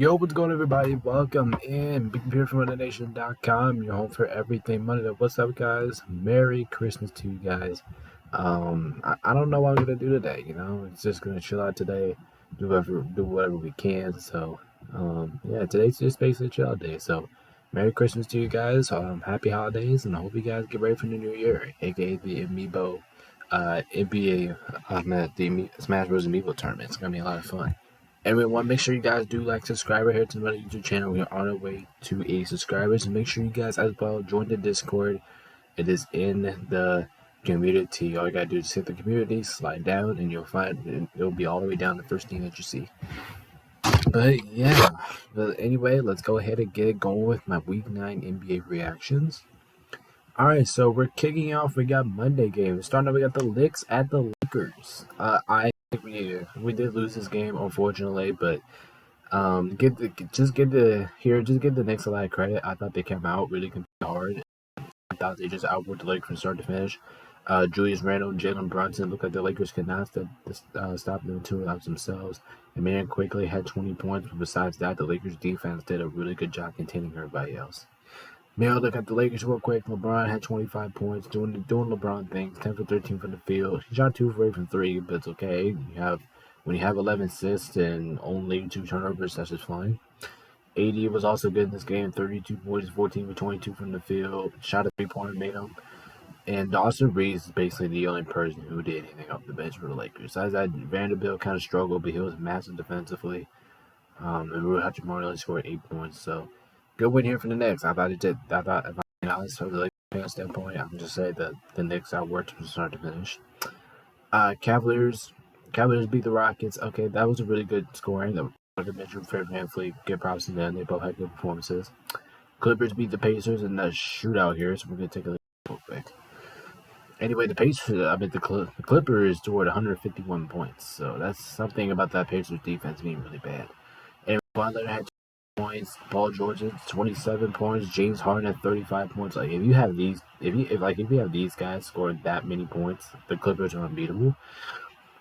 Yo, what's going on, everybody? Welcome in. Big Beer from OneNation.com, your home for everything Monday. What's up, guys? Merry Christmas to you guys. I don't know what I'm gonna do today. It's just gonna chill out today, do whatever we can. So, yeah, today's just basically a chill out day. So, Merry Christmas to you guys. Happy holidays, and I hope you guys get ready for the new year, aka the Amiibo, NBA, the Smash Bros. Amiibo tournament. It's gonna be a lot of fun. Everyone, make sure you guys do like, subscribe right here to my YouTube channel. We are on our way to 80 subscribers. And make sure you guys as well join the Discord. It is in the community. All you gotta do is hit the community, slide down, and you'll find it'll be all the way down the first thing that you see. But yeah, anyway, let's go ahead and get it going with my Week 9 NBA reactions. Alright, so we're kicking off. We got Monday games. Starting off, we got the Knicks at the Lakers. I think we did lose this game, unfortunately, but get the Knicks a lot of credit. I thought they came out really hard. I thought they just outworked the Lakers from start to finish. Julius Randle and Jalen Brunson looked like the Lakers could not stop them to allow themselves. And man quickly had 20 points, but besides that, the Lakers defense did a really good job containing everybody else. Now look at the Lakers real quick. LeBron had 25 points, doing LeBron things, 10 for 13 from the field. He shot 2 for 8 from 3, but it's okay. When you have 11 assists and only 2 turnovers, that's just fine. AD was also good in this game, 32 points, 14 for 22 from the field. Shot a 3-pointer, made him. And Austin Reeves is basically the only person who did anything off the bench for the Lakers. Besides that, Vanderbilt kind of struggled, but he was massive defensively. And Rui Hachimura only scored 8 points, so good win here for the Knicks. I thought, if I'm being honest, from the Lakers fan standpoint, I'm just saying that the Knicks outworked from start to finish. Cavaliers beat the Rockets. Okay, that was a really good scoring. Like I mentioned, Fred VanVleet, get props to them. They both had good performances. Clippers beat the Pacers in that shootout here, so we're gonna take a look real quick. Anyway, the Clippers scored 151 points, so that's something about that Pacers defense being really bad. And Butler had points. Paul George had 27 points. James Harden had 35 points. Like if you have these guys scoring that many points, the Clippers are unbeatable.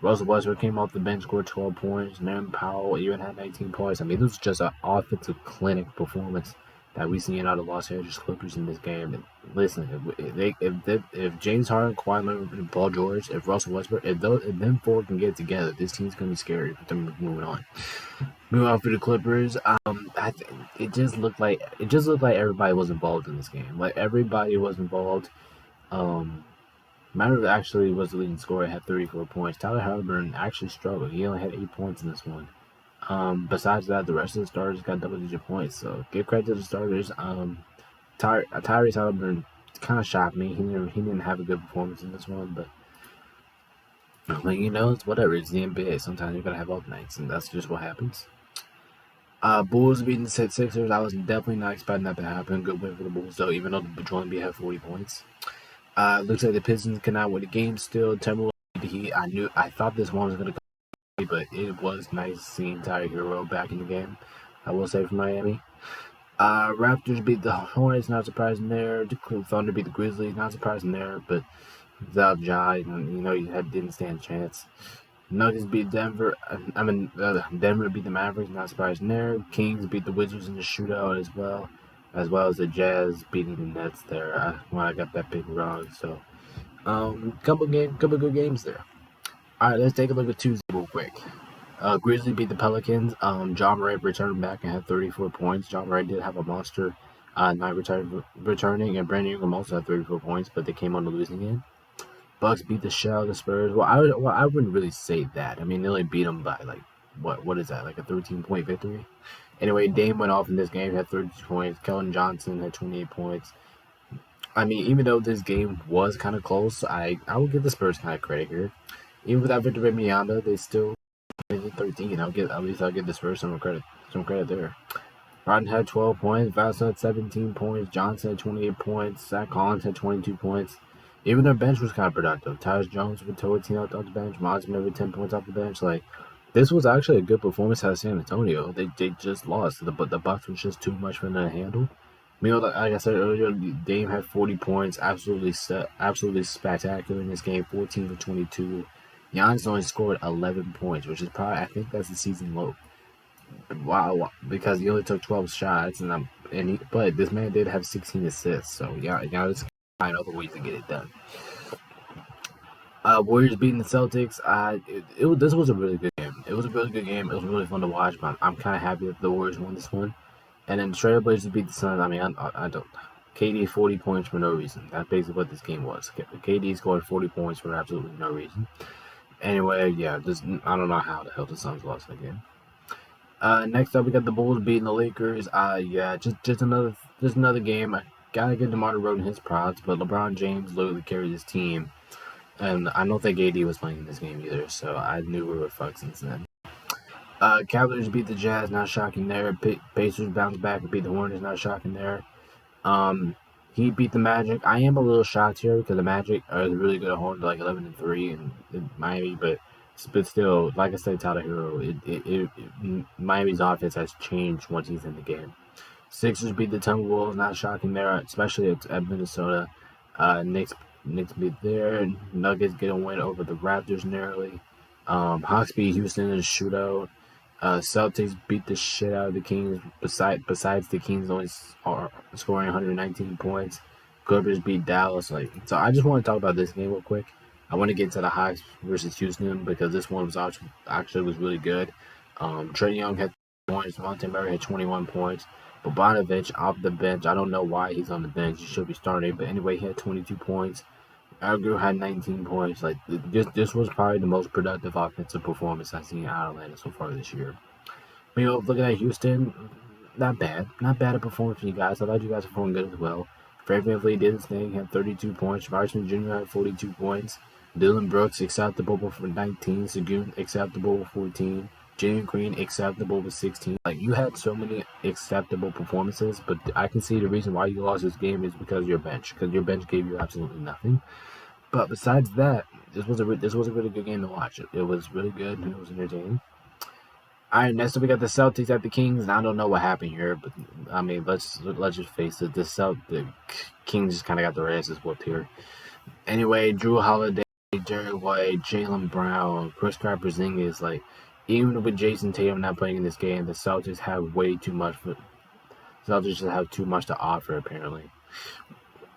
Russell Westbrook came off the bench, scored 12 points. Norman Powell even had 19 points. I mean, this was just an offensive clinic performance that we seen out of Los Angeles Clippers in this game. And listen, if James Harden, Kawhi Leonard, and Paul George, if Russell Westbrook, if them four can get together, this team's gonna be scary. But then moving on. Moving on for the Clippers, it just looked like everybody was involved in this game. Like everybody was involved. Maverick actually was the leading scorer, had 34 points. Tyler Halliburton actually struggled. He only had 8 points in this one. Besides that, the rest of the starters got double-digit points. So give credit to the starters. Tyrese Halliburton kind of shocked me. He didn't have a good performance in this one, but it's whatever. It's the NBA. Sometimes you're gonna have off nights, and that's just what happens. Bulls beating the Sixers. I was definitely not expecting that to happen. Good win for the Bulls, though, even though the Joel Embiid had 40 points. Looks like the Pistons cannot win the game still. Timberwolves beat the Heat. I thought this one was going to come, but it was nice seeing Tyler Hero back in the game. I will say for Miami. Raptors beat the Hornets, not surprising there. The Thunder beat the Grizzlies, not surprising there. But without Ja, didn't stand a chance. Nuggets beat Denver. Denver beat the Mavericks, not surprising there. Kings beat the Wizards in the shootout as well as the Jazz beating the Nets there. I got that pick wrong. So, couple good games there. All right, let's take a look at Tuesday real quick. Grizzlies beat the Pelicans. Ja Morant returned back and had 34 points. Ja Morant did have a monster night returning, and Brandon Ingram also had 34 points, but they came on the losing end. Bucks beat the Spurs. Well, I wouldn't really say that. I mean, they only beat them by what is that? Like a 13-point victory. Anyway, Dame went off in this game, had 32 points. Keldon Johnson had 28 points. I mean, even though this game was kind of close, I would give the Spurs kind of credit here. Even without Victor Wembanyama, they still made 13. I'll give the Spurs some credit there. Rodden had 12 points. Vassell had 17 points. Johnson had 28 points. Zach Collins had 22 points. Even their bench was kind of productive. Tyus Jones with 14 off the bench. Miles Miller with 10 points off the bench. This was actually a good performance out of San Antonio. They just lost. The Bucks was just too much for them to handle. Like I said earlier, Dame had 40 points. Absolutely spectacular in this game. 14 for 22. Giannis only scored 11 points, which is probably, I think that's the season low. Wow, because he only took 12 shots, but this man did have 16 assists. So yeah, just find other ways to get it done. Warriors beating the Celtics. This was a really good game. It was a really good game. It was really fun to watch. But I'm kind of happy that the Warriors won this one. And then the Trailblazers beat the Suns. I mean, I don't. KD 40 points for no reason. That's basically what this game was. KD scored 40 points for absolutely no reason. Anyway, yeah, I don't know how the hell the Suns lost that game. Next up, we got the Bulls beating the Lakers. Yeah, just another game. I gotta give DeMar DeRozan his props, but LeBron James literally carried his team, and I don't think AD was playing in this game either, so I knew we were fucked since then. Cavaliers beat the Jazz, not shocking there. Pacers bounced back and beat the Hornets, not shocking there. He beat the Magic. I am a little shocked here because the Magic are really good at home, like 11-3 in Miami, but still, like I said, Tyler Hero, Miami's offense has changed once he's in the game. Sixers beat the Timberwolves, not shocking there, especially at Minnesota. Knicks beat there. Nuggets get a win over the Raptors narrowly. Hawks beat Houston in a shootout. Celtics beat the shit out of the Kings. Besides the Kings only scoring 119 points, Clippers beat Dallas. So I just want to talk about this game real quick. I want to get to the Hawks versus Houston because this one was actually was really good. Trae Young had points. Monte Murray had 21 points. Bogdanovic off the bench. I don't know why he's on the bench. He should be starting, but anyway, he had 22 points. Algrew had 19 points. This was probably the most productive offensive performance I've seen out of Atlanta so far this year. But, looking at Houston, not bad. Not bad a performance for you guys. I thought you guys performed good as well. Fred VanVleet did his thing, had 32 points. Varsman Jr. had 42 points. Dillon Brooks acceptable for 19. Sengun acceptable with 14. Jalen Green acceptable with 16. You had so many acceptable performances, but I can see the reason why you lost this game is because of your bench. Because your bench gave you absolutely nothing. But besides that, this was a really good game to watch. It was really good and it was entertaining. All right, next up we got the Celtics at the Kings. And I don't know what happened here, but I mean, let's just face it. The Kings just kind of got their asses whooped here. Anyway, Jrue Holiday, Derrick White, Jaylen Brown, Kristaps Porzingis, even with Jason Tatum not playing in this game, the Celtics have way too much. Celtics just have too much to offer apparently.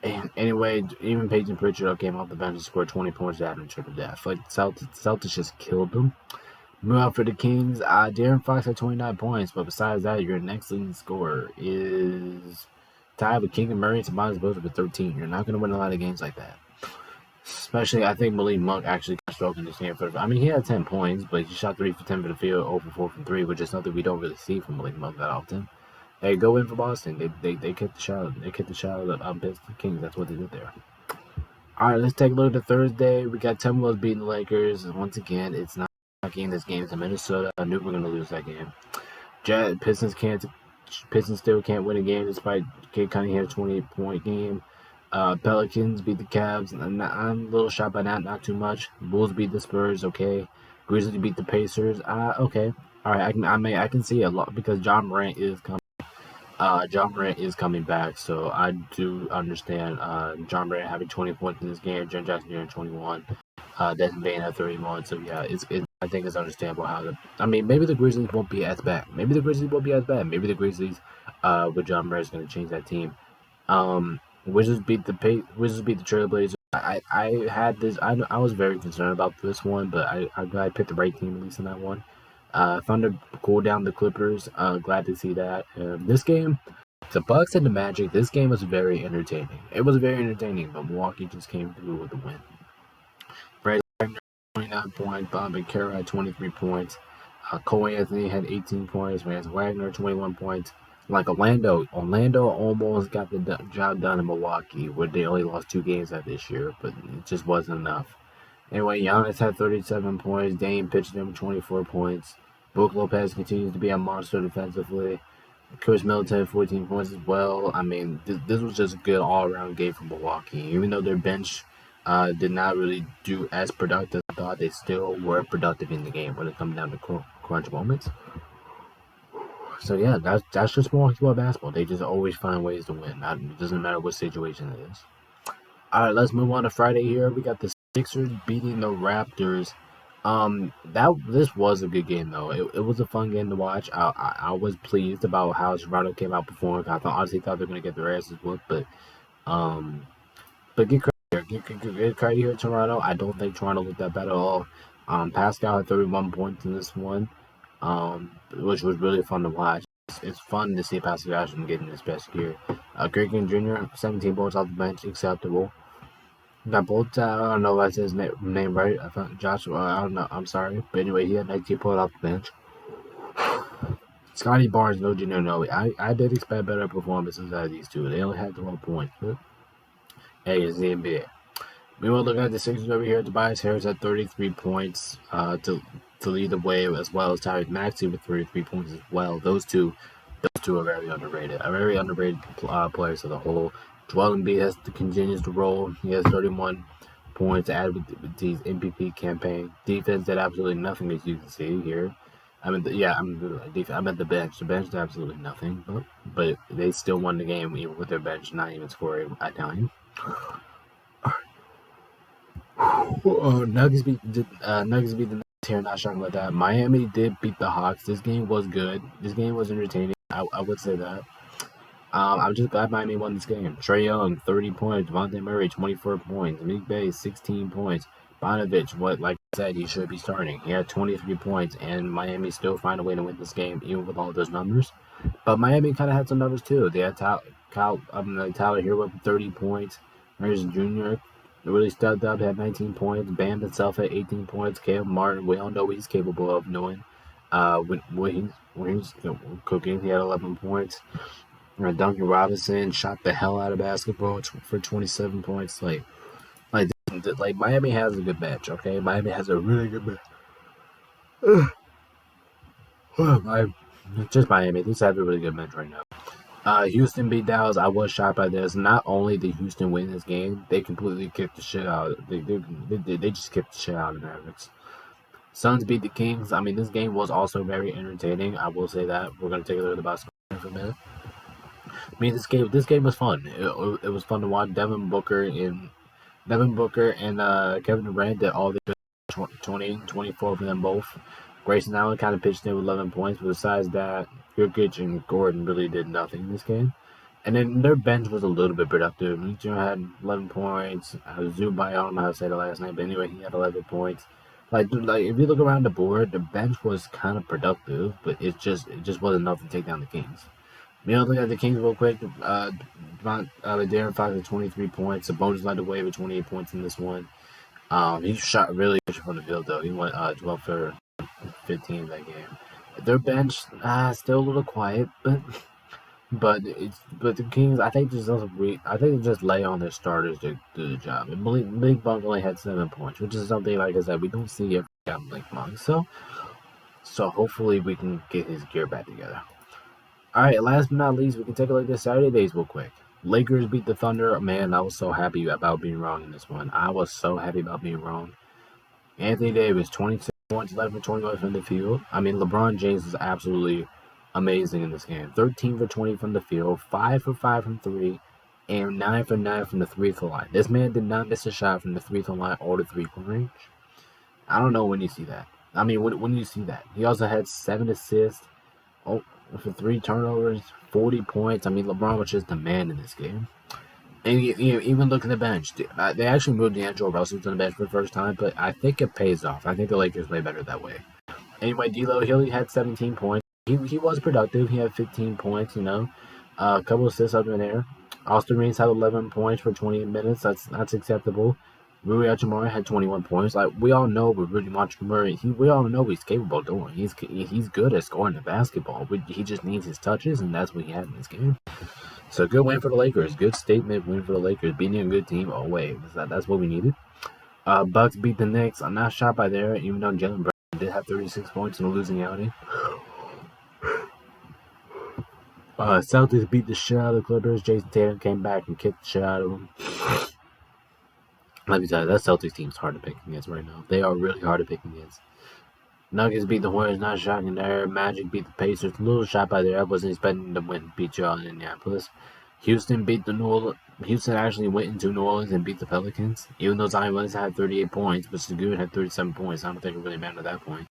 And anyway, even Peyton Pritchard came off the bench and scored 20 points after triple death. Celtics just killed them. Move out for the Kings. De'Aaron Fox had 29 points, but besides that, your next leading scorer is tied with Keegan Murray and Tobias Bush with 13. You're not going to win a lot of games like that. Especially, I think Malik Monk actually got stroked in this game. He had 10 points, but he shot 3 for 10 for the field, 0 for 4 from 3, which is something we don't really see from Malik Monk that often. Hey, go in for Boston. They kicked the shot. They kicked the shot of the Kings. That's what they did there. All right, let's take a look at Thursday. We got Timberwolves beating the Lakers. Once again, it's not a game. This game's in Minnesota. I knew we were going to lose that game. Pistons still can't win a game despite Cade Cunningham's 28-point game. Pelicans beat the Cavs. I'm a little shocked by that. Not too much. Bulls beat the Spurs. Okay. Grizzlies beat the Pacers. Okay. All right. I can see a lot because John Morant is coming. John Morant is coming back, so I do understand John Morant having 20 points in this game, Jaren Jackson Jr. 21, Desmond Bane at 31. So yeah, I think it's understandable maybe the Grizzlies won't be as bad. Maybe the Grizzlies with John Morant is going to change that team. Wizards beat the Trailblazers. I had this. I was very concerned about this one, but I picked the right team at least in that one. Thunder cooled down the Clippers. Glad to see that. This game, the Bucks and the Magic, this game was very entertaining. It was very entertaining, but Milwaukee just came through with the win. Brad Wagner, 29 points. Bob and Kara had 23 points. Cole Anthony had 18 points. Rance Wagner, 21 points. Orlando almost got the job done in Milwaukee, where they only lost 2 games this year, but it just wasn't enough. Anyway, Giannis had 37 points. Dame pitched him 24 points. Brook Lopez continues to be a monster defensively. Chris Middleton had 14 points as well. This was just a good all-around game for Milwaukee. Even though their bench did not really do as productive, I thought they still were productive in the game when it comes down to crunch moments. So yeah, that's just Milwaukee basketball. They just always find ways to win. It doesn't matter what situation it is. All right, let's move on to Friday here. We got the Sixers beating the Raptors. This was a good game though. It was a fun game to watch. I was pleased about how Toronto came out performing. Honestly thought they were gonna get their asses whooped, um, but get credit here. Get credit here, Toronto. I don't think Toronto looked that bad at all. Pascal had 31 points in this one, which was really fun to watch. It's fun to see Pascal getting his best year. Griffin Jr. 17 points off the bench, acceptable. Got both. I don't know if I said his name right. I thought Joshua. I don't know. I'm sorry, but anyway, he had 19 points off the bench. Scotty Barnes, no Junior, no. I did expect better performances out of these two. They only had 12 points, but hey, it's the NBA. Meanwhile, looking at the Sixers over here, Tobias Harris had 33 points to lead the way, as well as Tyrese Maxey with 33 points as well. Those two are very underrated. Very underrated players as a whole. Joel Embiid continues to roll. He has 31 points added with the MVP campaign. Defense did absolutely nothing, as you can see here. I'm at the bench. The bench did absolutely nothing, but they still won the game even with their bench not even scoring a dime. Nuggets beat the Nuggets here. Not shocking about that. Miami did beat the Hawks. This game was good. This game was entertaining. I would say that. I'm just glad Miami won this game. Trae Young, 30 points. Devontae Murray, 24 points. Meek Bay, 16 points. Bonovich, like I said, he should be starting. He had 23 points, and Miami still find a way to win this game, even with all those numbers. But Miami kind of had some numbers, too. They had Tyler Hero with 30 points. Harris Jr. really stepped up, had 19 points. Bam himself had 18 points. Caleb Martin, we all know what he's capable of doing. When he's cooking, he had 11 points. Duncan Robinson shot the hell out of basketball for 27 points. Like Miami has a good bench, okay? Miami has a really good bench. Just Miami. They have a really good bench right now. Houston beat Dallas. I was shocked by this. Not only did Houston win this game, they completely kicked the shit out. They just kicked the shit out of the Mavericks. Suns beat the Kings. I mean, this game was also very entertaining. I will say that. We're gonna take a look at the basketball for a minute. I mean, this game was fun. It was fun to watch. Devin Booker and Kevin Durant did all the 20, 24 for them both. Grayson Allen kind of pitched in with 11 points, but besides that, Jokic and Gordon really did nothing in this game. And then their bench was a little bit productive. Mitchell had 11 points. Zubac, I don't know how to say the last name, but anyway, he had 11 points. Like if you look around the board, the bench was kind of productive, but it just wasn't enough to take down the Kings. Look at the Kings real quick. De'Aaron Fox had 23 points. Sabonis led the way with 28 points in this one. He shot really good from the field, though. He went 12 for 15 in that game. Their bench still a little quiet, but the Kings, I think they just lay on their starters to do the job. And Malik Monk only had 7 points, which is something, like I said, we don't see every time Malik Monk. So hopefully we can get his gear back together. All right, last but not least, we can take a look at the Saturdays real quick. Lakers beat the Thunder. Man, I was so happy about being wrong in this one. I was so happy about being wrong. Anthony Davis, 26 points, 11 for 21 from the field. I mean, LeBron James is absolutely amazing in this game. 13 for 20 from the field, 5 for 5 from 3, and 9 for 9 from the 3-throw line. This man did not miss a shot from the 3-throw line or the 3-point range. I don't know when you see that. I mean, when you see that. He also had 7 assists. For 3 turnovers, 40 points. I mean, LeBron was just the man in this game. And even look at the bench. They actually moved D'Angelo Russell to the bench for the first time, but I think it pays off. I think the Lakers play better that way. Anyway, D'Lo Hill had 17 points. He was productive. He had 15 points, a couple assists up in there. Austin Reeves had 11 points for 28 minutes. That's acceptable. Rui Hachimura had 21 points. Like, we all know with Rui Hachimura, we all know what he's capable of doing. He's good at scoring the basketball. He just needs his touches, and that's what he had in this game. So, good win for the Lakers. Good statement win for the Lakers. Beating a good team. Oh, wait. That's what we needed. Bucks beat the Knicks. I'm not shocked by there, even though Jalen Brown did have 36 points in a losing outing. Celtics beat the shit out of the Clippers. Jason Tatum came back and kicked the shit out of them. Let me tell you, that Celtics team is hard to pick against right now. They are really hard to pick against. Nuggets beat the Hornets, not shocking there. Magic beat the Pacers, a little shot by there. I wasn't expecting them to beat y'all in Indianapolis. Houston beat the New Houston actually went into New Orleans and beat the Pelicans, even though Zion Williamson had 38 points, but Sengun had 37 points. I don't think it really mattered at that point.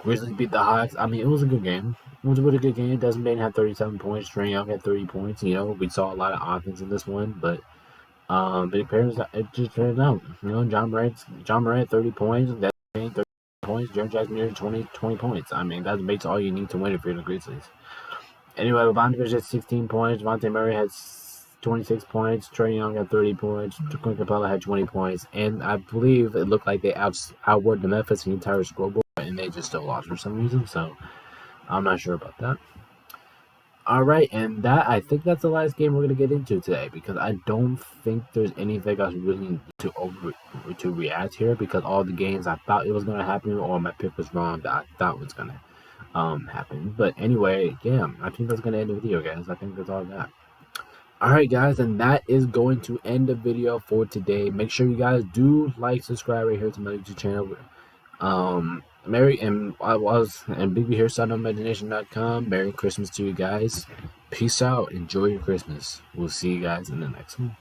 Grizzlies beat the Hawks. I mean, it was a good game. It was a really good game. Desmond Bane had 37 points. Trae Young had 30 points. You know, we saw a lot of offense in this one, but it appears that it just turned out. You know, John Morant 30 points. Desmond Bane 30 points. Jaren Jackson Jr. 20 points. I mean, that's basically all you need to win if you're the Grizzlies. Anyway, Bogdanovich had 16 points. Devontae Murray had 26 points. Trae Young had 30 points. Clint Capella had 20 points. And I believe it looked like they outworked the Memphis the entire scoreboard, and they just still lost for some reason. So I'm not sure about that. All right, and I think that's the last game we're gonna get into today because I don't think there's anything else really to react here because all the games I thought it was gonna happen or my pick was wrong that I thought was gonna happen. But anyway, yeah, I think that's gonna end the video, guys. I think that's all I got. Alright guys, and that is going to end the video for today. Make sure you guys do like, subscribe right here to my YouTube channel. Merry and Big B here, SonOfImagination.com. Merry Christmas to you guys. Peace out. Enjoy your Christmas. We'll see you guys in the next one.